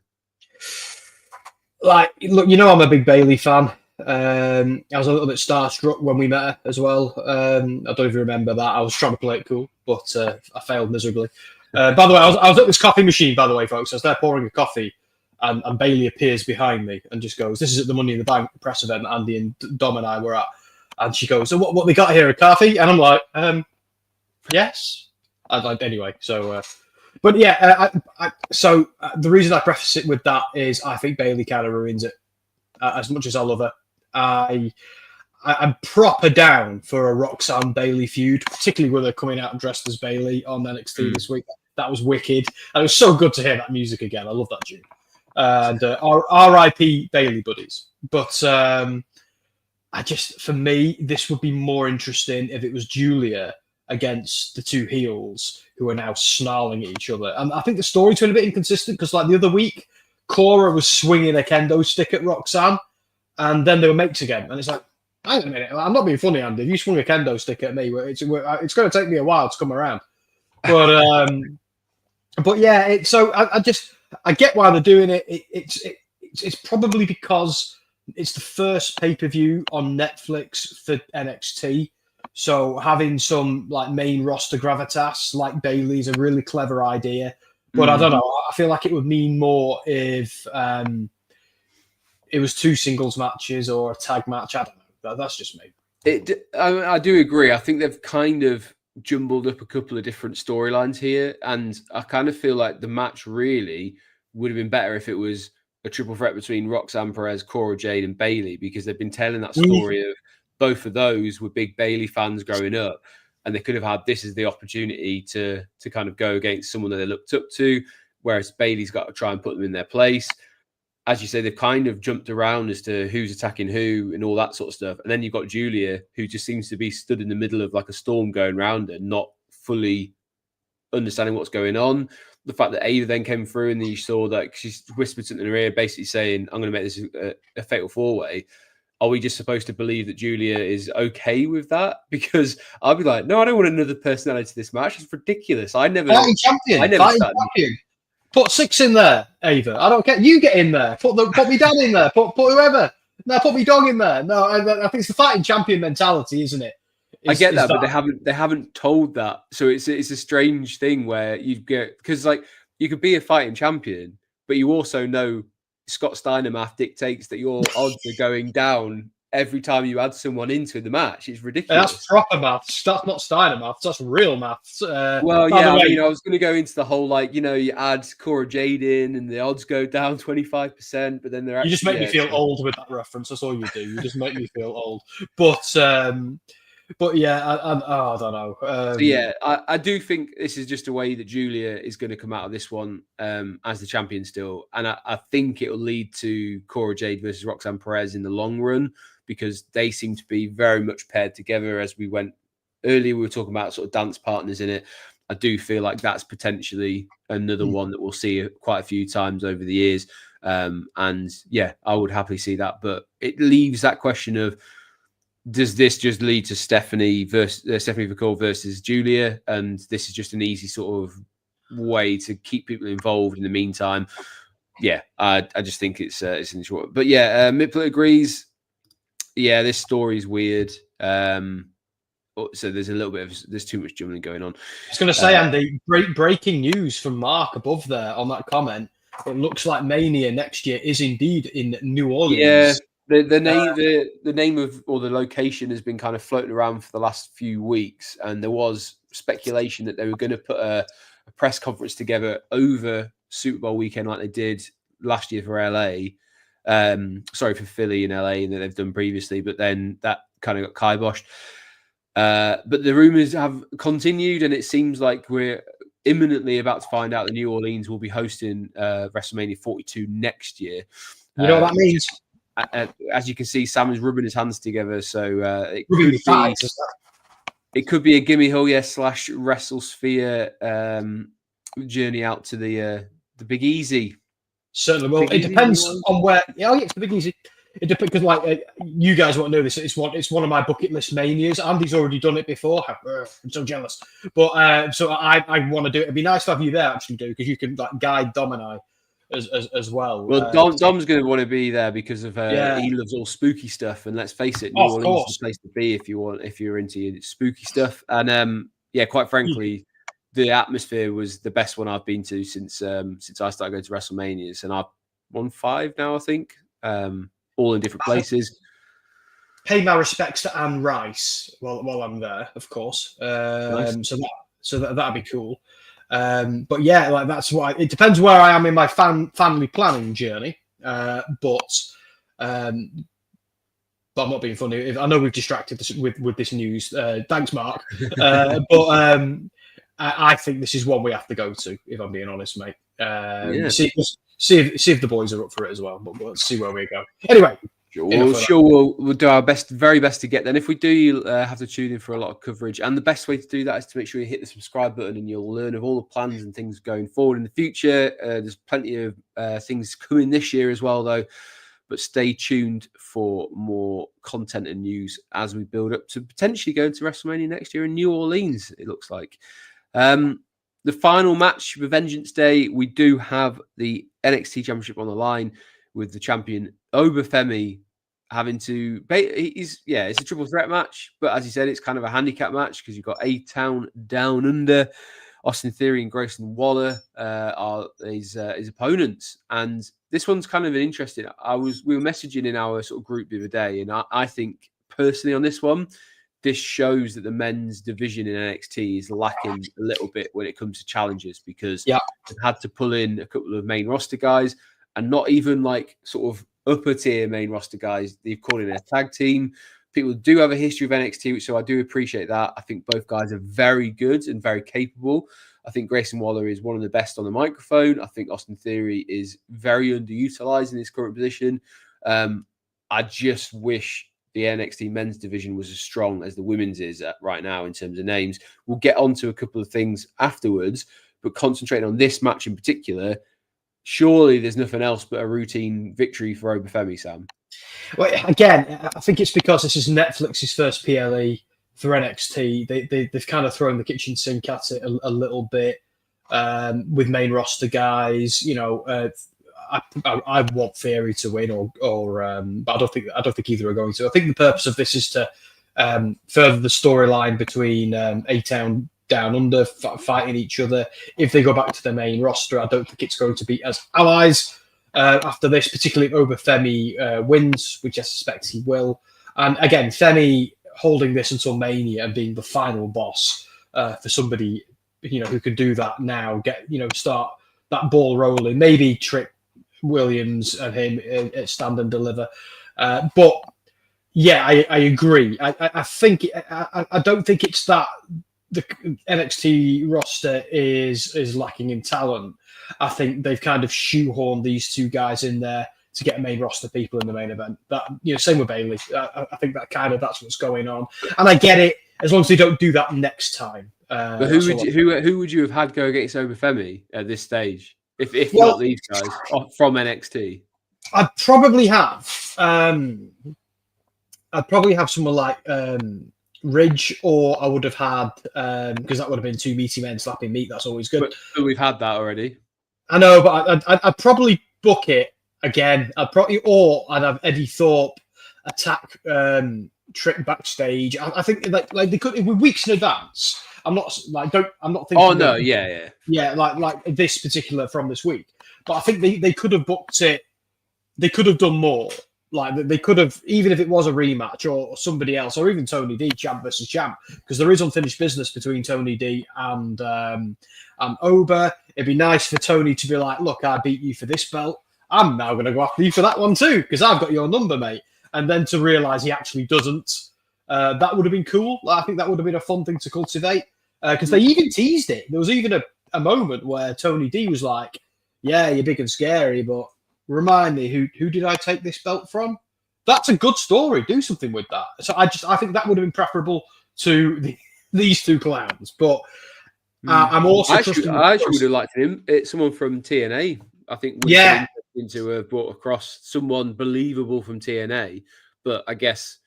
Look, I'm a big Bayley fan. I was a little bit starstruck when we met her as well. I don't even remember that. I was trying to play it cool, but I failed miserably. By the way, I was at this coffee machine, by the way, folks. I was there pouring a coffee, and Bayley appears behind me and just goes, "This is at the Money in the Bank press event Andy and Dom and I were at." And she goes, "So what we got here, a coffee?" And I'm like, yes. Anyway, so... But yeah, so the reason I preface it with that is I think Bayley kind of ruins it. As much as I love her, I'm proper down for a Roxanne Bayley feud, particularly with her coming out and dressed as Bayley on NXT this week. That was wicked. And it was so good to hear that music again. I love that tune. And R.I.P. Bayley buddies. But for me, this would be more interesting if it was Giulia against the 2 heels who are now snarling at each other. And I think the story's been a bit inconsistent because, like, the other week, Cora was swinging a kendo stick at Roxanne, and then they were mates again. And it's like, hang on a minute, I'm not being funny, Andy. If you swung a kendo stick at me, it's going to take me a while to come around. But yeah, I get why they're doing it. It's probably because it's the first pay-per-view on Netflix for NXT. So having some like main roster gravitas like Bayley is a really clever idea. But I don't know. I feel like it would mean more if it was 2 singles matches or a tag match. I don't know. That's just me. I do agree. I think they've kind of jumbled up a couple of different storylines here, and I kind of feel like the match really would have been better if it was a triple threat between Roxanne Perez, Cora Jade, and Bayley, because they've been telling that story of both of those were big Bayley fans growing up, and they could have had this as the opportunity to kind of go against someone that they looked up to, whereas Bayley's got to try and put them in their place. as you say, they've kind of jumped around as to who's attacking who and all that sort of stuff. And then you've got Giulia, who just seems to be stood in the middle of like a storm going around and not fully understanding what's going on. The fact that Ada then came through and then you saw that she's whispered something in her ear, basically saying, I'm going to make this a fatal four-way. Are we just supposed to believe that Giulia is okay with that? Because I'll be like, no, I don't want another personality to this match. It's ridiculous. Fighting champion. Put 6 in there, Ava. I don't care. You get in there. Put me dad in there. Put whoever. No, put me dog in there. No, I think it's the fighting champion mentality, isn't it? I get that, but they haven't told that. So it's a strange thing where you get, because like you could be a fighting champion, but you also know Scott Steiner math dictates that your odds are going down every time you add someone into the match. It's ridiculous. That's proper maths. That's not Steiner maths. That's real maths. Well, yeah, I was going to go into the whole, like, you add Cora Jade in and the odds go down 25%, but then they're actually... You just make me feel old with that reference. That's all you do. You just make me feel old. But yeah, I don't know. I do think this is just a way that Giulia is going to come out of this one as the champion still. And I think it will lead to Cora Jade versus Roxanne Perez in the long run, because they seem to be very much paired together. As we went earlier, we were talking about sort of dance partners in it. I do feel like that's potentially another one that we'll see quite a few times over the years. And yeah, I would happily see that. But it leaves that question of, does this just lead to Stephanie Vaquer versus Giulia? And this is just an easy sort of way to keep people involved in the meantime. Yeah, I just think it's in short. But yeah, Miplet agrees. Yeah, this story is weird. So there's there's too much jumbling going on. I was going to say, Andy, breaking news from Mark above there on that comment. It looks like Mania next year is indeed in New Orleans. Yeah. The name of, or the location has been kind of floating around for the last few weeks, and there was speculation that they were going to put a press conference together over Super Bowl weekend like they did last year for LA. For Philly and LA, and that they've done previously, but then that kind of got kiboshed. But the rumors have continued, and it seems like we're imminently about to find out that New Orleans will be hosting WrestleMania 42 next year. You know what that means? As you can see, Sam is rubbing his hands together, so it could be a Gimme Hoya / WrestleSphere journey out to the Big Easy. Certainly. Well, it depends on where. Yeah, it's the Big Easy. It depends, because like you guys won't know this. It's one of my bucket list manias. Andy's already done it before. I'm so jealous. But so I want to do it. It'd be nice to have you there actually, because you can like guide Dom and I as well. Well, Dom's going to want to be there because of he loves all spooky stuff, and let's face it, New Orleans is the place to be if you're into spooky stuff. And quite frankly, the atmosphere was the best one I've been to since I started going to WrestleManias, and I've won 5 now, I think, all in different places. Pay my respects to Anne Rice while I'm there, of course. Nice. So that'd be cool. But yeah, like that's why it depends where I am in my family planning journey. But I'm not being funny. I know we've distracted with this news. Thanks, Mark. But I think this is one we have to go to, if I'm being honest, mate. See if the boys are up for it as well. But let's see where we go. Anyway. Sure, we'll do our very best to get there. And if we do have to tune in for a lot of coverage, and the best way to do that is to make sure you hit the subscribe button, and you'll learn of all the plans and things going forward in the future. There's plenty of things coming this year as well, though. But stay tuned for more content and news as we build up to potentially going to WrestleMania next year in New Orleans, it looks like. The final match for Vengeance Day, we do have the NXT Championship on the line, with the champion Oba Femi having to... it's a triple threat match, but as you said, it's kind of a handicap match because you've got A-Town Down Under, Austin Theory and Grayson Waller are his opponents. And this one's kind of an interesting... We were messaging in our sort of group the other day, and I think personally on this one, this shows that the men's division in NXT is lacking a little bit when it comes to challenges, because they've had to pull in a couple of main roster guys, and not even like sort of upper tier main roster guys. They've called in a tag team. People do have a history of NXT, so I do appreciate that. I think both guys are very good and very capable. I think Grayson Waller is one of the best on the microphone. I think Austin Theory is very underutilized in his current position. I just wish the NXT men's division was as strong as the women's is right now in terms of names. We'll get onto a couple of things afterwards, but concentrating on this match in particular, surely there's nothing else but a routine victory for Femi, Sam. Well, again, I think it's because this is Netflix's first PLE for NXT. They've kind of thrown the kitchen sink at it a little bit with main roster guys. You know, I want Theory to win, but I don't think either are going to. I think the purpose of this is to further the storyline between A-Town Down Under fighting each other. If they go back to the main roster, I don't think it's going to be as allies after this, particularly if Femi wins, which I suspect he will. And again, Femi holding this until Mania and being the final boss for somebody, you know, who can do that now, start that ball rolling, maybe trick Williams and him at stand and deliver. But yeah, I agree. I think I don't think it's that the NXT roster is lacking in talent. I think they've kind of shoehorned these two guys in there to get main roster people in the main event. That, you know, same with Bayley. I think that's what's going on, and I get it as long as they don't do that next time. But who would you have had go against Femi at this stage? If not these guys from NXT, I'd probably have someone like Ridge, or I would have had because that would have been two meaty men slapping meat. That's always good. But we've had that already. I know, but I'd probably book it again. I'd have Eddy Thorpe attack Trick backstage. I think like they could with weeks in advance. I'm not thinking. Oh no, yeah, like this particular from this week. But I think they could have booked it. They could have done more. Like they could have, even if it was a rematch or somebody else, or even Tony D, champ versus champ, because there is unfinished business between Tony D and Oba. It'd be nice for Tony to be like, "Look, I beat you for this belt. I'm now going to go after you for that one too, because I've got your number, mate." And then to realise he actually doesn't. That would have been cool. I think that would have been a fun thing to cultivate because they even teased it. There was even a moment where Tony D was like, "Yeah, you're big and scary, but remind me who did I take this belt from?" That's a good story. Do something with that. So I think that would have been preferable to these two clowns. But I'm also I actually would have liked him. It's someone from TNA. I think would have been to have brought across someone believable from TNA. But I guess,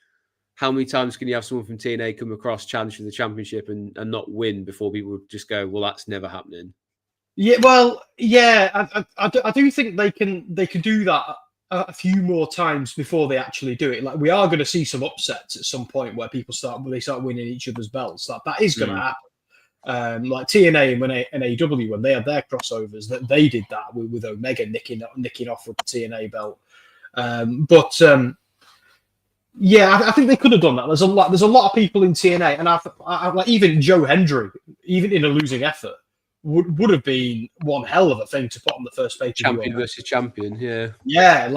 how many times can you have someone from TNA come across, challenge for the championship and not win before people just go, well, that's never happening? Yeah, well, yeah, I do think they can do that a few more times before they actually do it. Like, we are going to see some upsets at some point where people start winning each other's belts. That is going to happen. Like TNA and AEW, when they had their crossovers, that they did that with Omega nicking off with the TNA belt. Yeah, I think they could have done that. There's a lot of people in TNA, and I like even Joe Hendry, even in a losing effort, would have been one hell of a thing to put on the first page. Champion versus champion, yeah. Yeah,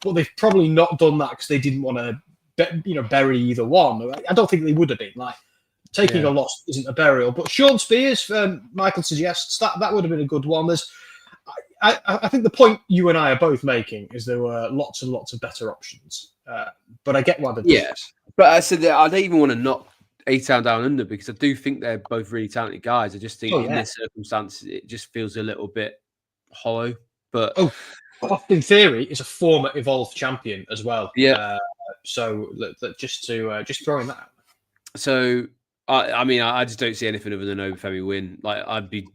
but they've probably not done that because they didn't want to, bury either one. I don't think they would have been. Like, taking a loss isn't a burial. But Sean Spears, Michael suggests that would have been a good one. I think the point you and I are both making is there were lots and lots of better options. But I get why they're doing this. But I said that I don't even want to knock A-Town Down Under because I do think they're both really talented guys. I just think in this circumstance, it just feels a little bit hollow. But in theory, is a former Evolve champion as well. Yeah. So just throwing that out. So I just don't see anything other than Femi win. Like, I'd be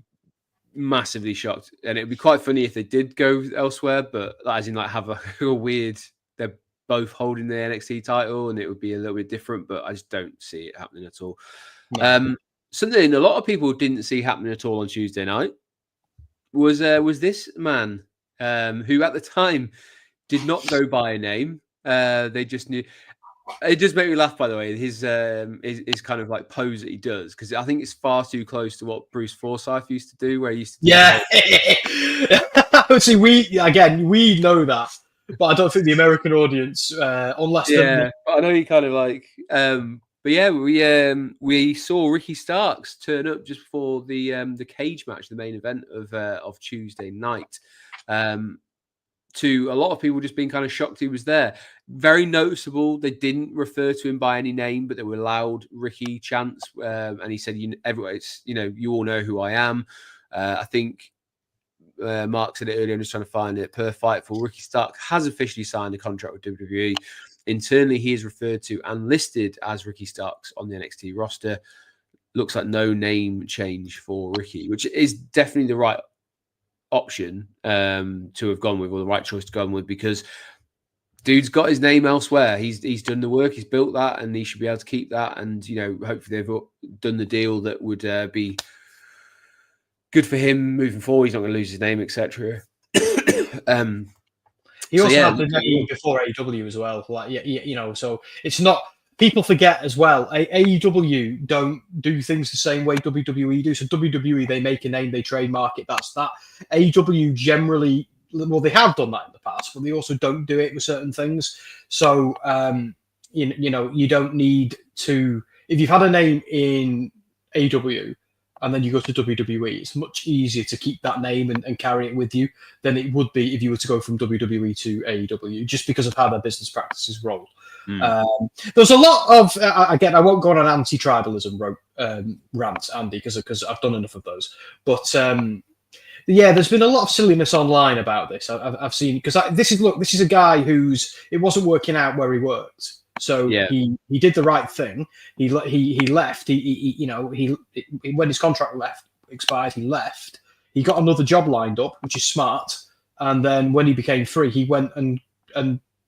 massively shocked, and it'd be quite funny if they did go elsewhere. But as in, like, have a weird. They're both holding the NXT title, and it would be a little bit different. But I just don't see it happening at all. No. Something a lot of people didn't see happening at all on Tuesday night was this man who at the time did not go by a name. They just knew. It does make me laugh, by the way, his kind of like pose that he does, because I think it's far too close to what Bruce Forsyth used to do, where he used to See, we know that, but I don't think the American audience, unless but I know he kind of like, but But yeah, we saw Ricky Starks turn up just before the cage match, the main event of Tuesday night. To a lot of people just being kind of shocked he was there. Very noticeable. They didn't refer to him by any name, but they were loud Ricky chants. And he said, you all know who I am. I think Mark said it earlier. I'm just trying to find it. Per Fightful, Ricky Stark has officially signed a contract with WWE. Internally, he is referred to and listed as Ricky Starks on the NXT roster. Looks like no name change for Ricky, which is definitely the right option to have gone with, or the right choice to go with, because dude's got his name elsewhere. He's done the work, he's built that, and he should be able to keep that. And hopefully they've done the deal that would be good for him moving forward. He's not going to lose his name, etc. He also had the name before AEW as well. So it's not. People forget as well. AEW don't do things the same way WWE do. So WWE, they make a name, they trademark it. That's that. AEW generally, well, they have done that in the past, but they also don't do it with certain things. So you don't need to. If you've had a name in AEW and then you go to WWE, it's much easier to keep that name and carry it with you than it would be if you were to go from WWE to AEW, just because of how their business practices roll. There's a lot of, again, I won't go on an anti-tribalism rant, Andy, because I've done enough of those. But there's been a lot of silliness online about this. I've seen, because this is a guy it wasn't working out where he worked. So he did the right thing. He left. When his contract expired, he left. He got another job lined up, which is smart. And then when he became free, he went and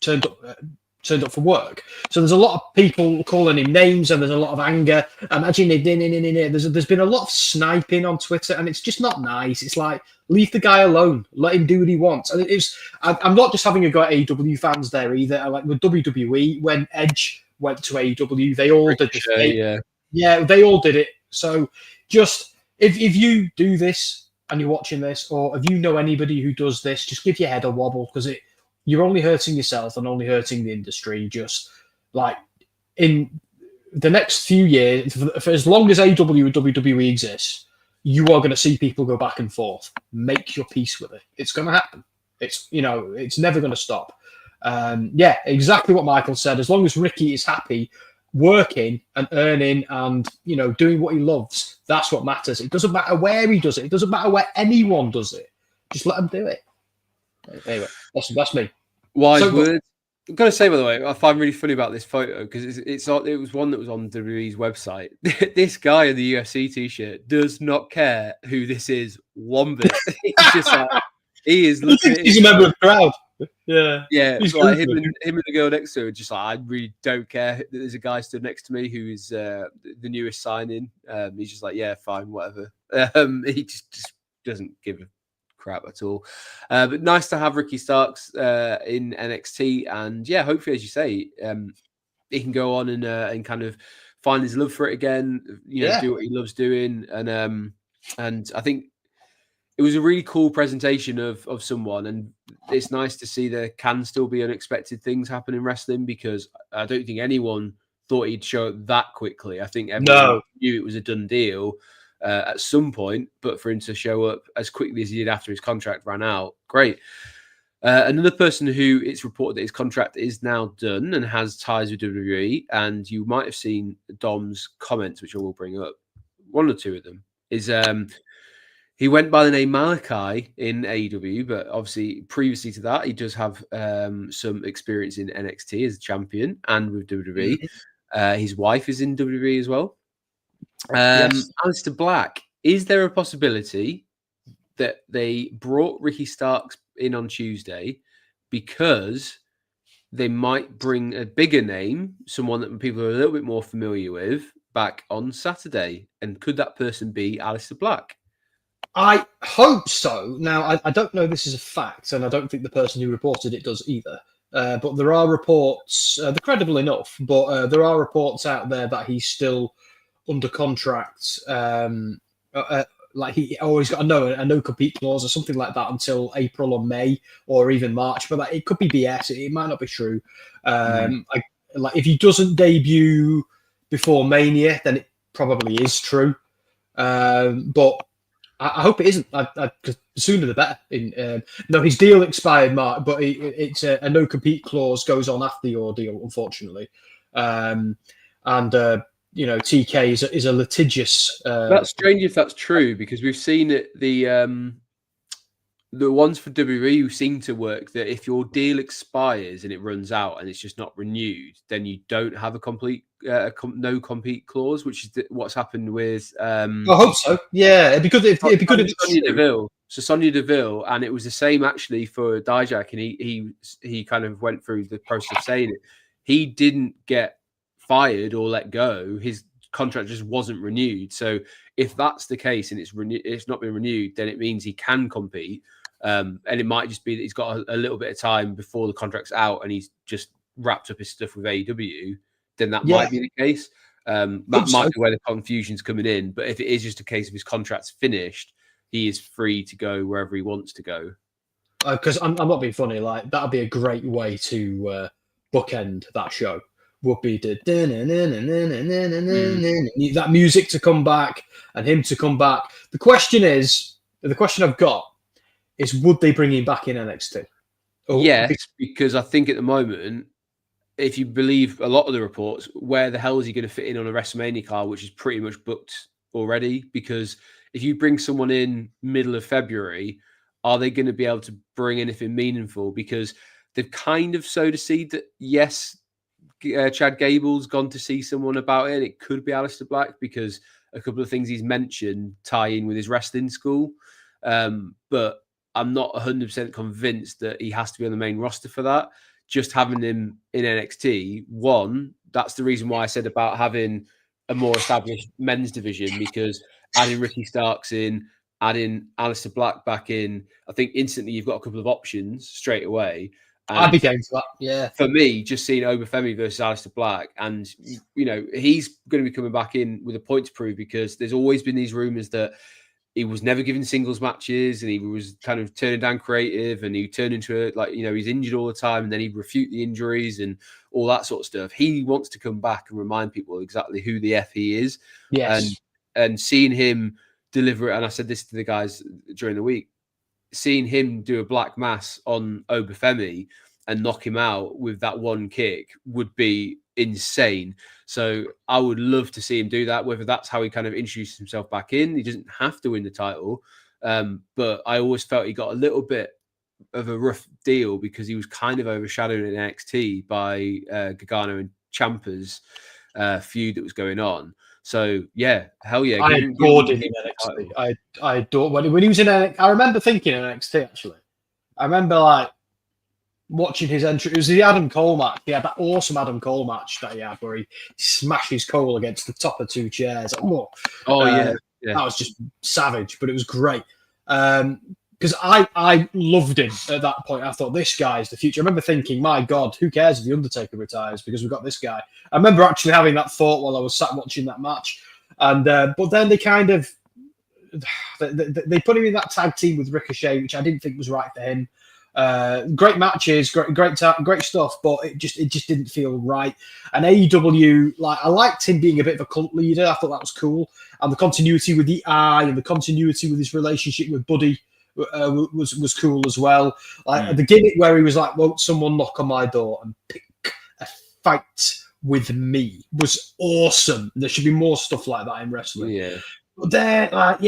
turned up for work. So there's a lot of people calling him names, and there's a lot of anger. Imagine there's been a lot of sniping on Twitter, and it's just not nice. It's like, leave the guy alone, let him do what he wants. And I'm not just having a go at AEW fans there either. Like with WWE, when Edge went to AEW, they all did this. They all did it. So just if you do this and you're watching this, or if you know anybody who does this, just give your head a wobble, because you're only hurting yourself and only hurting the industry. Just like in the next few years, for as long as AEW and WWE exists, you are going to see people go back and forth. Make your peace with it. It's going to happen. It's never going to stop. Exactly what Michael said. As long as Ricky is happy, working and earning and doing what he loves, that's what matters. It doesn't matter where he does it. It doesn't matter where anyone does it. Just let him do it. Anyway, that's me. Wise words. I've got to say, by the way, I find really funny about this photo, because it was one that was on WWE's website. This guy in the UFC t-shirt does not care who this is one bit. He's just like, he is looking at. He's a member of the crowd. Yeah. It's like him and the girl next to him. Just like, I really don't care that there's a guy stood next to me who is the newest signing. He's just like, yeah, fine, whatever. He just doesn't give a crap at all. But nice to have Ricky Starks in NXT, and hopefully, as you say, he can go on and kind of find his love for it again. Do what he loves doing, and I think it was a really cool presentation of someone, and it's nice to see there can still be unexpected things happen in wrestling, because I don't think anyone thought he'd show up that quickly. I think everyone knew it was a done deal at some point, but for him to show up as quickly as he did after his contract ran out, great. Another person who it's reported that his contract is now done and has ties with WWE, and you might have seen Dom's comments, which I will bring up. One or two of them is he went by the name Malachi in AEW, but obviously previously to that, he does have some experience in NXT as a champion and with WWE. His wife is in WWE as well. Aleister Black, is there a possibility that they brought Ricky Starks in on Tuesday because they might bring a bigger name, someone that people are a little bit more familiar with, back on Saturday? And could that person be Aleister Black? I hope so. Now, I don't know this is a fact, and I don't think the person who reported it does either. But there are reports, they're credible enough, but there are reports out there that he's still under contract, like he's got a no compete clause or something like that until April or May or even March. But it could be BS. It might not be true. Like if he doesn't debut before Mania, then it probably is true. But I hope it isn't. The sooner the better. No, his deal expired, Mark, but it's a no-compete clause goes on after the ordeal, unfortunately. TK is a litigious. That's strange if that's true, because we've seen it. The ones for WWE seem to work that if your deal expires and it runs out and it's just not renewed, then you don't have a complete no compete clause, which is what's happened with. I hope so. Yeah, it'd be good if it's Sonya Deville. So Sonya Deville, and it was the same actually for Dijak, and he kind of went through the process of saying it. He didn't get fired or let go. His contract just wasn't renewed. So if that's the case and it's not been renewed, then it means he can compete. And it might just be that he's got a little bit of time before the contract's out and he's just wrapped up his stuff with AEW. Then that might be the case. That might be where the confusion's coming in. But if it is just a case of his contract's finished, he is free to go wherever he wants to go. Because I'm not being funny. Like, that'd be a great way to bookend that show. Would be that music to come back and him to come back. The question I've got is, would they bring him back in NXT? Yes, because I think at the moment, if you believe a lot of the reports, where the hell is he going to fit in on a WrestleMania card, which is pretty much booked already? Because if you bring someone in middle of February, are they going to be able to bring anything meaningful? Because they've kind of sowed a seed that, yes, Chad Gable's gone to see someone about it. It could be Aleister Black, because a couple of things he's mentioned tie in with his wrestling school. But I'm not 100% convinced that he has to be on the main roster for that. Just having him in NXT, that's the reason why I said about having a more established men's division, because adding Ricky Starks in, adding Aleister Black back in, I think instantly you've got a couple of options straight away. And I'd be game for that. Yeah. For me, just seeing Femi versus Aleister Black, and he's going to be coming back in with a point to prove, because there's always been these rumors that he was never given singles matches and he was kind of turning down creative, and he turned into he's injured all the time, and then he'd refute the injuries and all that sort of stuff. He wants to come back and remind people exactly who the F he is. Yes. And seeing him deliver it, and I said this to the guys during the week, seeing him do a black mass on Femi and knock him out with that one kick would be insane. So I would love to see him do that, whether that's how he kind of introduces himself back in. He doesn't have to win the title. But I always felt he got a little bit of a rough deal because he was kind of overshadowed in NXT by Gargano and Ciampa's feud that was going on. So yeah, hell yeah! I adored him in NXT. I adored when he was in NXT. I remember thinking in NXT actually. I remember watching his entry. It was the Adam Cole match. He had that awesome Adam Cole match that he had where he smashes Cole against the top of two chairs. Yeah. That was just savage, but it was great. Because I loved him at that point. I thought, this guy's the future. I remember thinking, my God, who cares if The Undertaker retires, because we've got this guy. I remember actually having that thought while I was sat watching that match. And but then they kind of they put him in that tag team with Ricochet, which I didn't think was right for him. Great matches, great stuff, but it just didn't feel right. And AEW, I liked him being a bit of a cult leader. I thought that was cool, and the continuity with the Eye and the continuity with his relationship with Buddy was cool as well. The gimmick where he was like, "Won't someone knock on my door and pick a fight with me?" was awesome. There should be more stuff like that in wrestling. Yeah.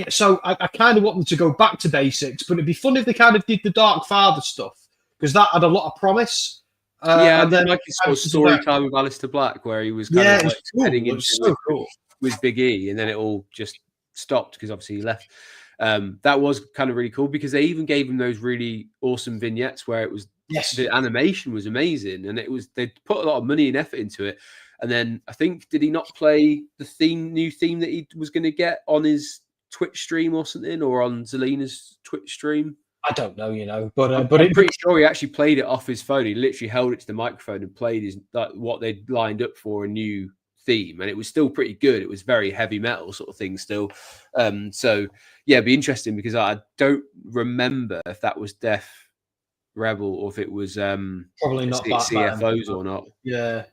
So I kind of want them to go back to basics, but it'd be fun if they kind of did the Dark Father stuff, because that had a lot of promise. And then his sort of story time with Aleister Black, where he was kind of heading into with Big E, and then it all just stopped because obviously he left. That was kind of really cool, because they even gave him those really awesome vignettes where it was the animation was amazing, and they put a lot of money and effort into it. And then I think, did he not play the new theme that he was going to get on his Twitch stream or something, or on Zelina's Twitch stream? I don't know, but I'm pretty sure he actually played it off his phone. He literally held it to the microphone and played what they'd lined up for a new theme, and it was still pretty good. It was very heavy metal sort of thing still. So yeah, it'd be interesting, because I don't remember if that was Def Rebel or if it was probably not CFOs or not. Yeah.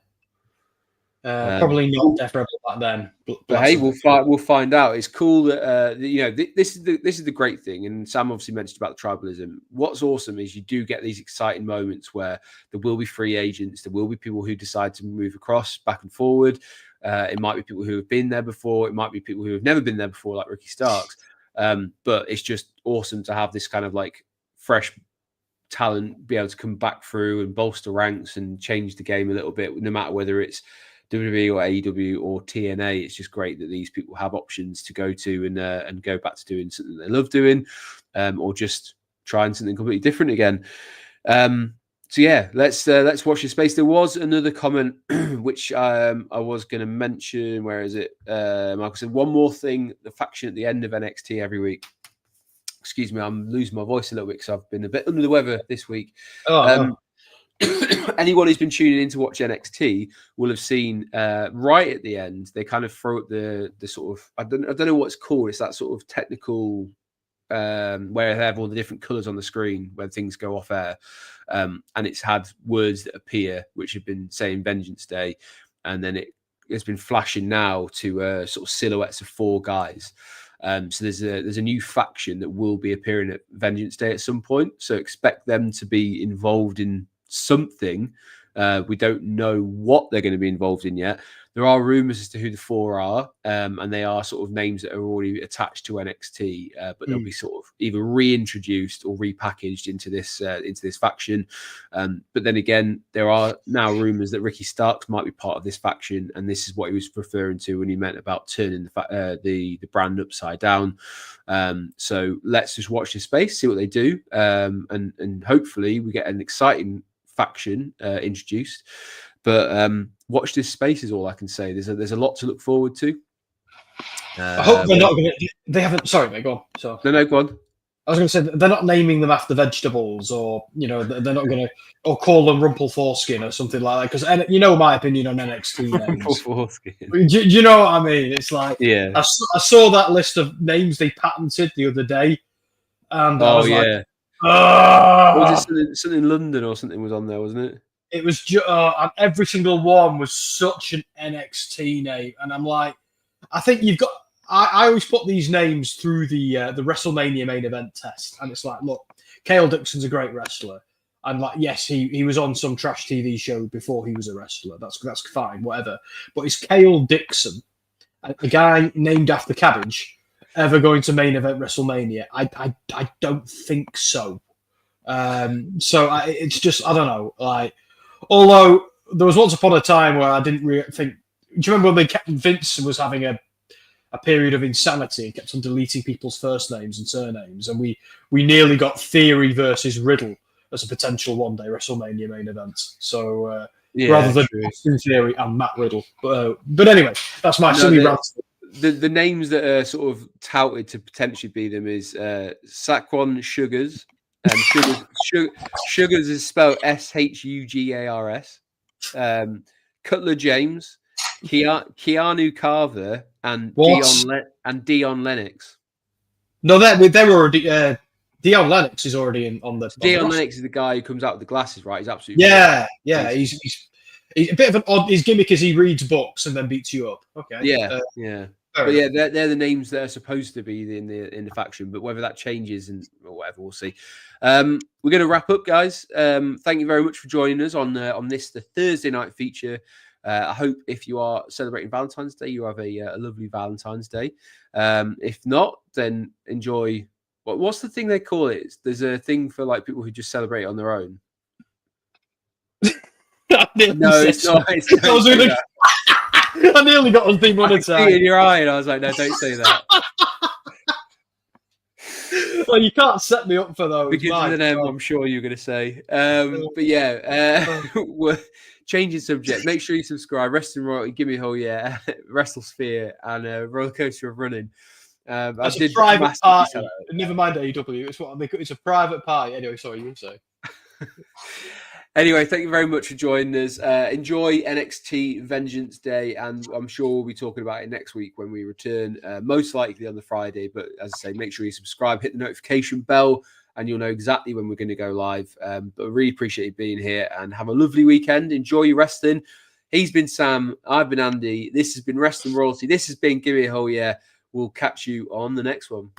Probably not Death Rebel back then. But hey, we'll find out. It's cool that this is the great thing. And Sam obviously mentioned about the tribalism. What's awesome is you do get these exciting moments where there will be free agents. There will be people who decide to move across, back and forward. It might be people who have been there before. It might be people who have never been there before, like Ricky Starks. But it's just awesome to have this kind of like fresh talent be able to come back through and bolster ranks and change the game a little bit, no matter whether it's WWE or AEW or TNA. It's just great that these people have options to go to and go back to doing something they love doing, or just trying something completely different again. So yeah, let's watch this space. There was another comment which I was going to mention. Where is it? Michael said one more thing: the faction at the end of NXT every week. Excuse me, I'm losing my voice a little bit because I've been a bit under the weather this week. Anyone who's been tuning in to watch NXT will have seen right at the end they kind of throw up the sort of I don't know what it's called. It's that sort of technical where they have all the different colours on the screen when things go off air, and it's had words that appear which have been saying Vengeance Day, and then it's been flashing now to sort of silhouettes of 4 guys. So there's a new faction that will be appearing at Vengeance Day at some point. So expect them to be involved in something. We don't know what they're going to be involved in yet. There are rumors as to who the 4 are, and they are sort of names that are already attached to NXT, but they'll be sort of either reintroduced or repackaged into this faction. But then again, there are now rumors that Ricky Starks might be part of this faction, and this is what he was referring to when he meant about turning the brand upside down. So let's just watch this space, see what they do, and hopefully we get an exciting faction introduced. But watch this space is all I can say. There's a lot to look forward to. I hope they're not going to. They haven't. Sorry, mate. Go on. So no, go on. I was going to say they're not naming them after vegetables, or they're not going to, or call them Rumple Foreskin or something like that. Because my opinion on NXT names. Rumple Foreskin. Do you know what I mean? It's like yeah. I saw that list of names they patented the other day, and I was like, was it something in London or something was on there, wasn't it? It was and every single one was such an NXT name, and I'm like, I think you've got. I always put these names through the WrestleMania main event test, and it's like, look, Cale Dixon's a great wrestler, and like, yes, he was on some trash TV show before he was a wrestler. That's fine, whatever. But is Cale Dixon, a guy named after cabbage, ever going to main event WrestleMania? I don't think so. It's just I don't know, like. Although there was once upon a time where I didn't really think. Do you remember when Vince was having a period of insanity and kept on deleting people's first names and surnames, and we nearly got Theory versus Riddle as a potential one-day WrestleMania main event. So rather than Austin Theory and Matt Riddle, but anyway, that's my silly rant. The names that are sort of touted to potentially be them is Saquon Sugars. Sugars is spelled Shugars. Cutler James, Keanu Carver, and Dion Lennox. No, they're already. Dion Lennox is already on the. Dion Lennox is the guy who comes out with the glasses, right? He's absolutely right. He's a bit of an odd. His gimmick is he reads books and then beats you up. Okay. Yeah. But yeah, they're the names that are supposed to be in the faction, but whether that changes or whatever, we'll see. We're going to wrap up, guys. Thank you very much for joining us on the Thursday night feature. I hope if you are celebrating Valentine's Day, you have a lovely Valentine's Day. If not, then enjoy. What's the thing they call it? There's a thing for like people who just celebrate on their own. No, it's not. I nearly got on thing one at a time. In your eye, and I was like, no, don't say that. Well, you can't set me up for those. Because of them, I'm sure you're going to say. But yeah, we're changing subject. Make sure you subscribe. Wrestling Royalty, Give Me a Hole, yeah, WrestleSphere, and Roller Coaster of Running. That's a private party. Never mind AEW. It's a private party. Anyway, sorry, you say. Anyway, thank you very much for joining us. Enjoy NXT Vengeance Day, and I'm sure we'll be talking about it next week when we return, most likely on the Friday. But as I say, make sure you subscribe, hit the notification bell, and you'll know exactly when we're going to go live. But I really appreciate you being here, and have a lovely weekend. Enjoy your wrestling. He's been Sam. I've been Andy. This has been Wrestling Royalty. This has been Gimme a Hole Yeah. We'll catch you on the next one.